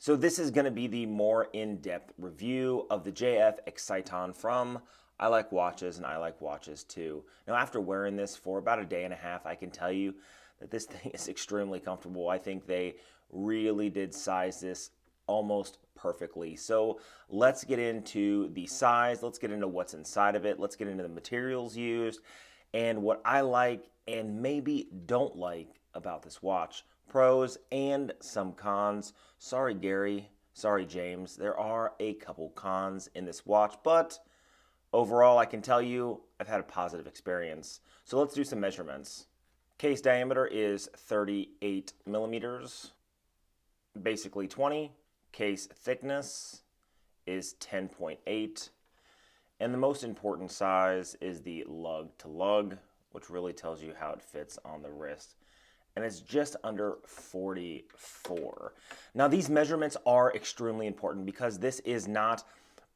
So this is going to be the more in-depth review of the JF Exciton from I Like Watches and I Like Watches too. Now after wearing this for about a day and a half, I can tell you that this thing is extremely comfortable. I think they really did size this almost perfectly. So let's get into the size, let's get into what's inside of it, let's get into the materials used, and what I like and maybe don't like about this watch. Pros and some cons. Sorry, Gary. Sorry, James. There are a couple cons in this watch, but overall, I can tell you I've had a positive experience. So let's do some measurements. Case diameter is 38 millimeters, basically 20. Case thickness is 10.8. And the most important size is the lug to lug, which really tells you how it fits on the wrist. And it's just under 44. Now these measurements are extremely important because this is not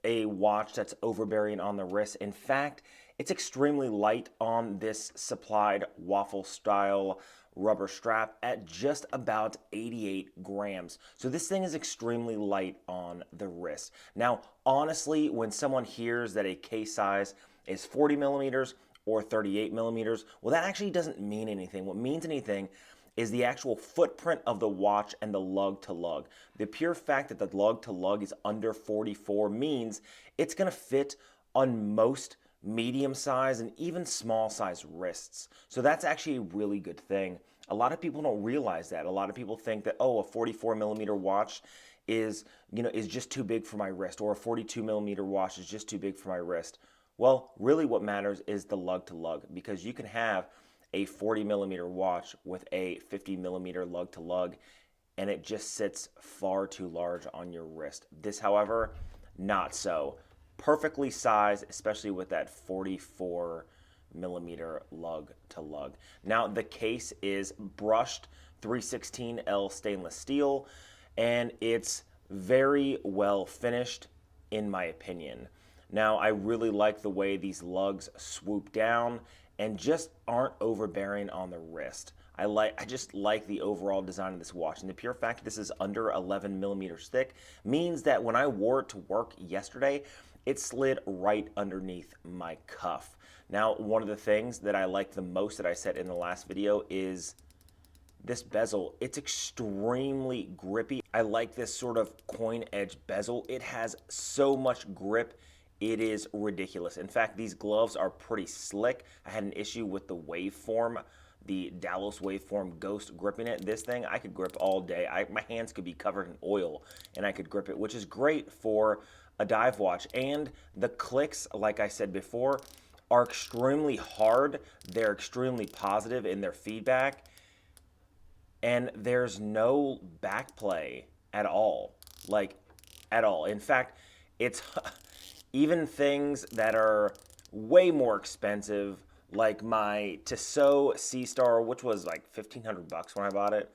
a watch that's overbearing on the wrist. In fact, it's extremely light on this supplied waffle style rubber strap at just about 88 grams. So this thing is extremely light on the wrist. Now, honestly, when someone hears that a case size is 40 millimeters or 38 millimeters, well, that actually doesn't mean anything. What means anything is the actual footprint of the watch and the lug to lug. The pure fact that the lug to lug is under 44 means it's gonna fit on most medium size and even small size wrists. So that's actually a really good thing. A lot of people don't realize that. A lot of people think that, oh, a 44 millimeter watch is just too big for my wrist, or a 42 millimeter watch is just too big for my wrist. Well, really what matters is the lug to lug, because you can have a 40 millimeter watch with a 50 millimeter lug to lug and it just sits far too large on your wrist. This, however, not so. Perfectly sized, especially with that 44 millimeter lug to lug. Now the case is brushed 316L stainless steel and it's very well finished in my opinion. Now I really like the way these lugs swoop down and just aren't overbearing on the wrist. I just like the overall design of this watch, and the pure fact that this is under 11 millimeters thick means that when I wore it to work yesterday, it slid right underneath my cuff. Now, one of the things that I like the most that I said in the last video is this bezel. It's extremely grippy. I like this sort of coin edge bezel. It has so much grip. It is ridiculous. In fact, these gloves are pretty slick. I had an issue with the waveform, the Dallas waveform Ghost gripping it. This thing, I could grip all day. My hands could be covered in oil and I could grip it, which is great for a dive watch. And the clicks, like I said before, are extremely hard. They're extremely positive in their feedback. And there's no back play at all. Like, at all. In fact, it's even things that are way more expensive, like my Tissot C-Star, which was like 1,500 bucks when I bought it.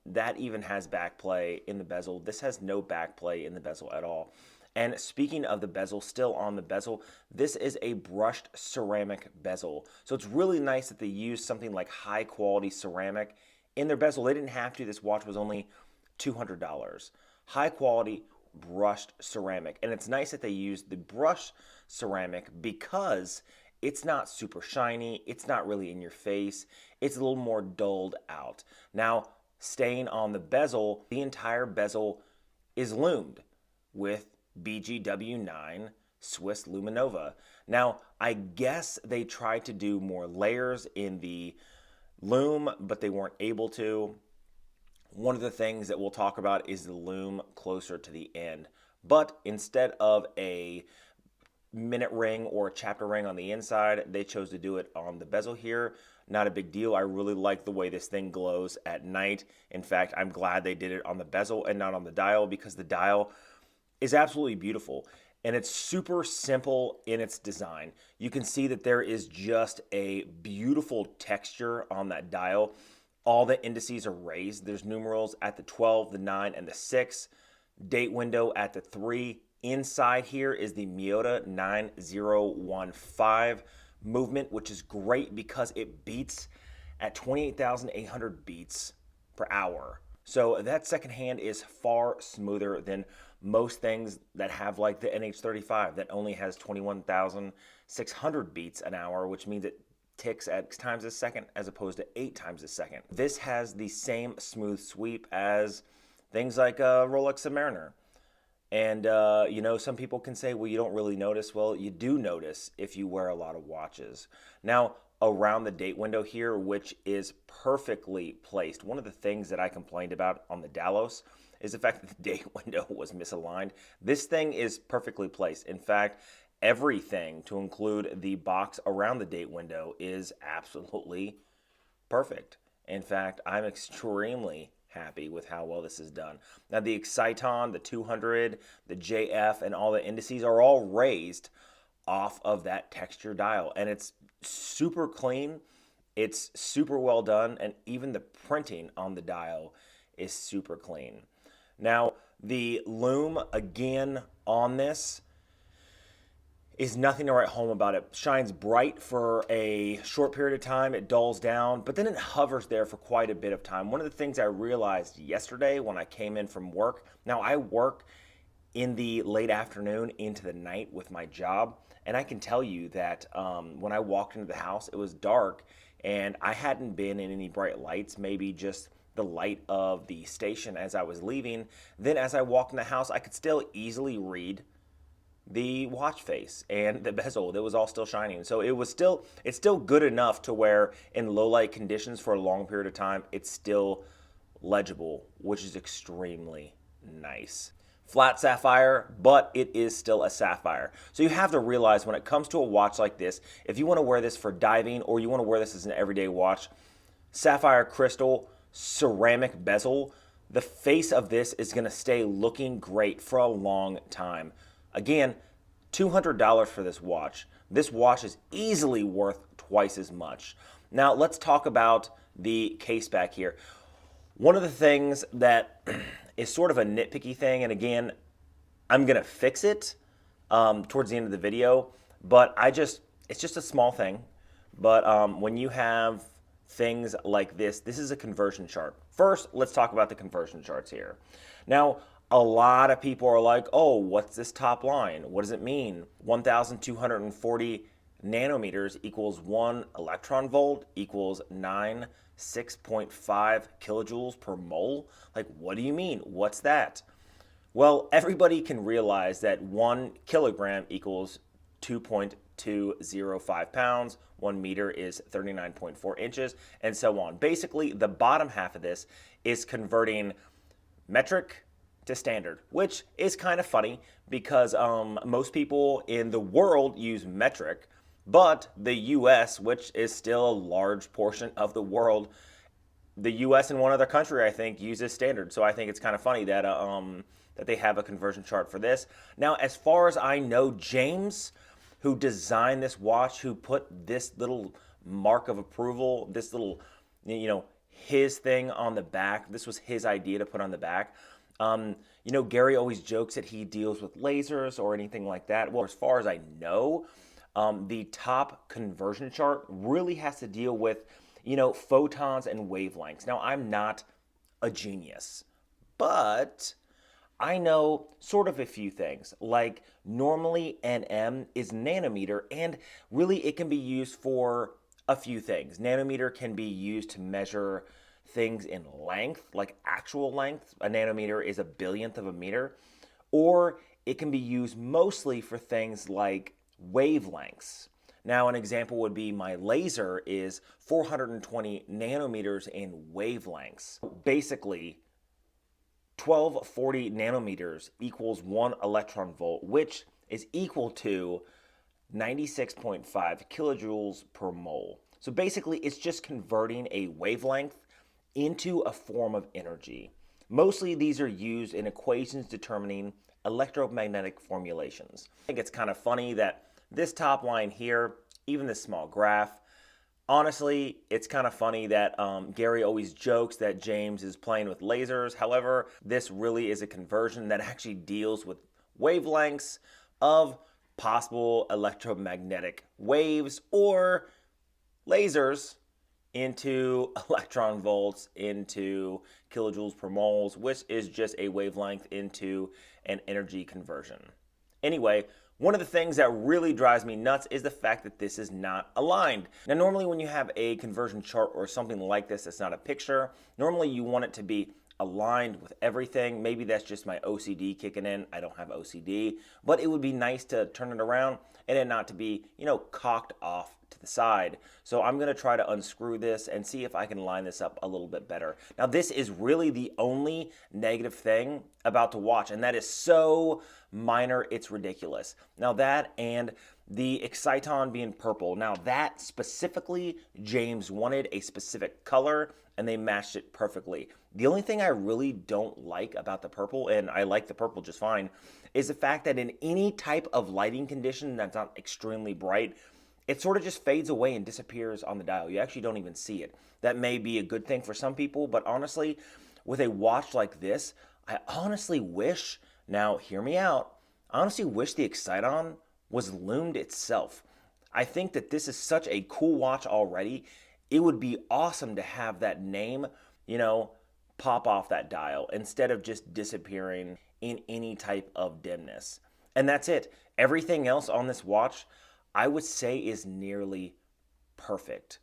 That even has back play in the bezel. This has no back play in the bezel at all. And speaking of the bezel, still on the bezel, this is a brushed ceramic bezel. So it's really nice that they use something like high quality ceramic in their bezel. They didn't have to. This watch was only $200. High quality brushed ceramic. And it's nice that they use the brushed ceramic because it's not super shiny. It's not really in your face. It's a little more dulled out. Now, staying on the bezel, the entire bezel is lumed with BGW9 Swiss Luminova. Now, I guess they tried to do more layers in the lume, but they weren't able to. One of the things that we'll talk about is the lume closer to the end. But instead of a minute ring or a chapter ring on the inside, they chose to do it on the bezel here. Not a big deal. I really like the way this thing glows at night. In fact, I'm glad they did it on the bezel and not on the dial, because the dial is absolutely beautiful. And it's super simple in its design. You can see that there is just a beautiful texture on that dial. All the indices are raised. There's numerals at the 12, the 9, and the 6. Date window at the 3. Inside here is the Miyota 9015 movement, which is great because it beats at 28,800 beats per hour. So that second hand is far smoother than most things that have like the NH35 that only has 21,600 beats an hour, which means it ticks at 6 times a second as opposed to 8 times a second. This has the same smooth sweep as things like a Rolex Submariner. And, you know, some people can say, well, you don't really notice. Well, you do notice if you wear a lot of watches. Now, around the date window here, which is perfectly placed. One of the things that I complained about on the Dalos is the fact that the date window was misaligned. This thing is perfectly placed. In fact, everything to include the box around the date window is absolutely perfect. In fact, I'm extremely happy with how well this is done. Now the Exciton, the 200, the JF, and all the indices are all raised off of that texture dial, and it's super clean, it's super well done, and even the printing on the dial is super clean. Now the Lume, again, on this is nothing to write home about. It shines bright for a short period of time, it dulls down, but then it hovers there for quite a bit of time. One of the things I realized yesterday when I came in from work, now I work in the late afternoon into the night with my job, and I can tell you that when I walked into the house, it was dark, and I hadn't been in any bright lights, maybe just the light of the station as I was leaving. Then as I walked in the house, I could still easily read the watch face and the bezel that was all still shining. So it's still good enough to where in low light conditions for a long period of time, it's still legible, which is extremely nice. Flat sapphire, but it is still a sapphire. So you have to realize when it comes to a watch like this, if you want to wear this for diving or you want to wear this as an everyday watch, sapphire crystal, ceramic bezel, the face of this is going to stay looking great for a long time. Again, $200 for this watch. This watch is easily worth twice as much. Now let's talk about the Caseback here. One of the things that is sort of a nitpicky thing, and again, I'm gonna fix it towards the end of the video, but it's just a small thing. But when you have things like this is a conversion chart. First, let's talk about the conversion charts here. Now, a lot of people are like, oh, what's this top line? What does it mean? 1,240 nanometers equals 1 electron volt equals 6.5 kilojoules per mole? Like, what do you mean? What's that? Well, everybody can realize that 1 kilogram equals 2.205 pounds, 1 meter is 39.4 inches, and so on. Basically, the bottom half of this is converting metric to standard, which is kind of funny because most people in the world use metric, but the US, which is still a large portion of the world, the US and one other country, I think, uses standard. So I think it's kind of funny that that they have a conversion chart for this. Now, as far as I know, James, who designed this watch, who put this little mark of approval, this little, you know, his thing on the back, this was his idea to put on the back. You know, Gary always jokes that he deals with lasers or anything like that. Well, as far as I know, the top conversion chart really has to deal with, you know, photons and wavelengths. Now, I'm not a genius, but I know sort of a few things. Like normally NM is nanometer, and really it can be used for a few things. Nanometer can be used to measure things in length, like actual length. A nanometer is a billionth of a meter. Or it can be used mostly for things like wavelengths. Now, an example would be my laser is 420 nanometers in wavelengths. Basically, 1240 nanometers equals 1 electron volt, which is equal to 96.5 kilojoules per mole. So basically, it's just converting a wavelength into a form of energy. Mostly these are used in equations determining electromagnetic formulations. I think it's kind of funny that this top line here, even this small graph, honestly, it's kind of funny that Gary always jokes that James is playing with lasers. However, this really is a conversion that actually deals with wavelengths of possible electromagnetic waves or lasers into electron volts into kilojoules per moles, which is just a wavelength into an energy conversion. Anyway, one of the things that really drives me nuts is the fact that this is not aligned. Now, normally when you have a conversion chart or something like this, it's not a picture. Normally you want it to be aligned with everything. Maybe that's just my OCD kicking in. I don't have OCD, but it would be nice to turn it around and it not to be, cocked off to the side. So I'm going to try to unscrew this and see if I can line this up a little bit better. Now, this is really the only negative thing about the watch, and that is so minor, it's ridiculous. Now, that and the Exciton being purple. Now, that specifically, James wanted a specific color, and they matched it perfectly. The only thing I really don't like about the purple, and I like the purple just fine, is the fact that in any type of lighting condition that's not extremely bright, it sort of just fades away and disappears on the dial. You actually don't even see it. That may be a good thing for some people, but honestly, with a watch like this, I honestly wish, now hear me out, I honestly wish the Exciton was Lumed itself. I think that this is such a cool watch already. It would be awesome to have that name, pop off that dial instead of just disappearing in any type of dimness. And that's it. Everything else on this watch, I would say, is nearly perfect,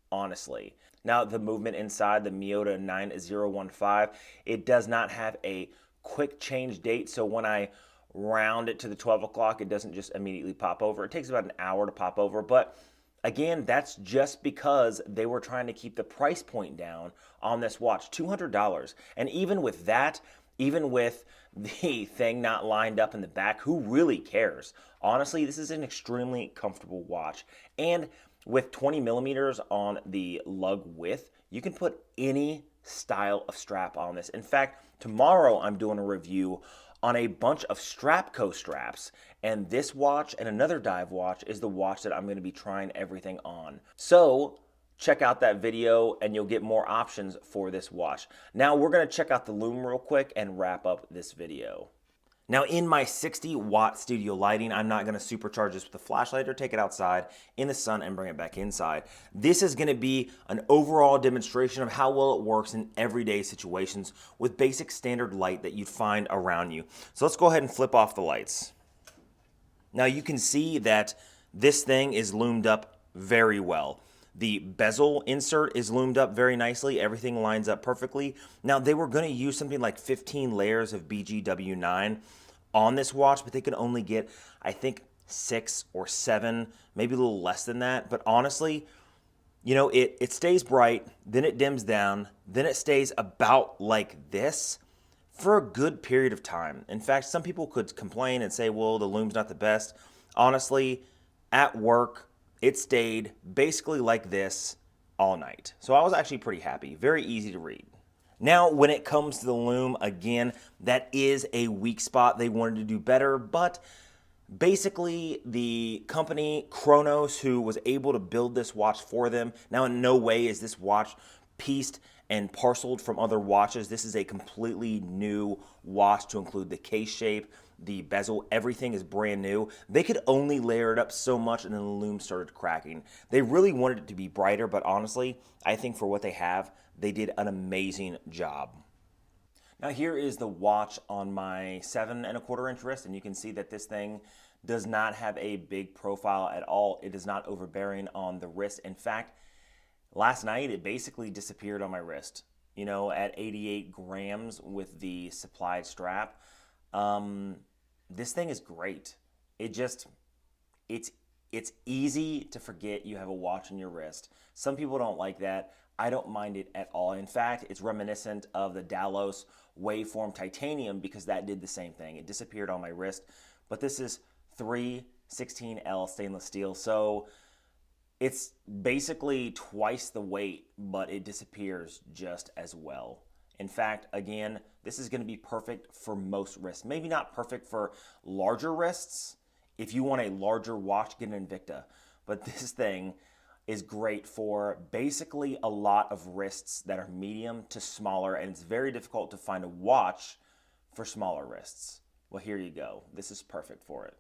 honestly. Now, the movement inside the Miyota 9015, it does not have a quick change date, so when I round it to the 12 o'clock, it doesn't just immediately pop over. It takes about an hour to pop over, but again, that's just because they were trying to keep the price point down on this watch, $200. And even with that, even with the thing not lined up in the back, who really cares? Honestly, this is an extremely comfortable watch. And with 20 millimeters on the lug width, you can put any style of strap on this. In fact, tomorrow I'm doing a review on a bunch of Strapsco straps, and this watch and another dive watch is the watch that I'm going to be trying everything on. So check out that video and you'll get more options for this watch. Now we're going to check out the Lume real quick and wrap up this video. Now, in my 60-watt studio lighting, I'm not going to supercharge this with a flashlight or take it outside in the sun and bring it back inside. This is going to be an overall demonstration of how well it works in everyday situations with basic standard light that you'd find around you. So let's go ahead and flip off the lights. Now, you can see that this thing is loomed up very well. The bezel insert is loomed up very nicely. Everything lines up perfectly. Now, they were going to use something like 15 layers of BGW9 on this watch, but they could only get, I think, 6 or 7, maybe a little less than that. But honestly, it stays bright, then it dims down, then it stays about like this for a good period of time. In fact, some people could complain and say, well, the Lume's not the best. Honestly, at work, it stayed basically like this all night. So I was actually pretty happy. Very easy to read. Now, when it comes to the Lume, again, that is a weak spot. They wanted to do better, but basically the company Chronos, who was able to build this watch for them, now in no way is this watch pieced and parceled from other watches. This is a completely new watch to include the case shape, the bezel, everything is brand new. They could only layer it up so much and then the Lume started cracking. They really wanted it to be brighter, but honestly, I think for what they have, they did an amazing job. Now here is the watch on my 7¼ inch wrist, and you can see that this thing does not have a big profile at all. It is not overbearing on the wrist. In fact, last night it basically disappeared on my wrist, at 88 grams with the supplied strap. This thing is great. It's easy to forget you have a watch on your wrist. Some people don't like that. I don't mind it at all. In fact, it's reminiscent of the Dalos Waveform Titanium because that did the same thing. It disappeared on my wrist, but this is 316L stainless steel. So it's basically twice the weight, but it disappears just as well. In fact, again, this is going to be perfect for most wrists. Maybe not perfect for larger wrists. If you want a larger watch, get an Invicta. But this thing is great for basically a lot of wrists that are medium to smaller, and it's very difficult to find a watch for smaller wrists. Well, here you go. This is perfect for it.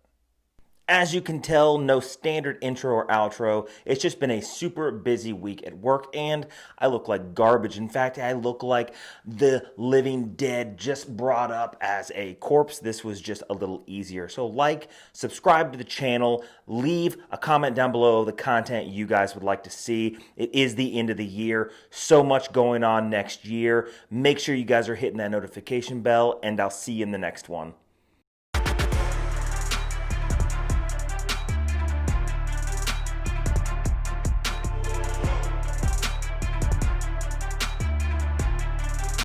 As you can tell, no standard intro or outro. It's just been a super busy week at work, and I look like garbage. In fact, I look like the living dead just brought up as a corpse. This was just a little easier. So like, subscribe to the channel, leave a comment down below the content you guys would like to see. It is the end of the year. So much going on next year. Make sure you guys are hitting that notification bell, and I'll see you in the next one.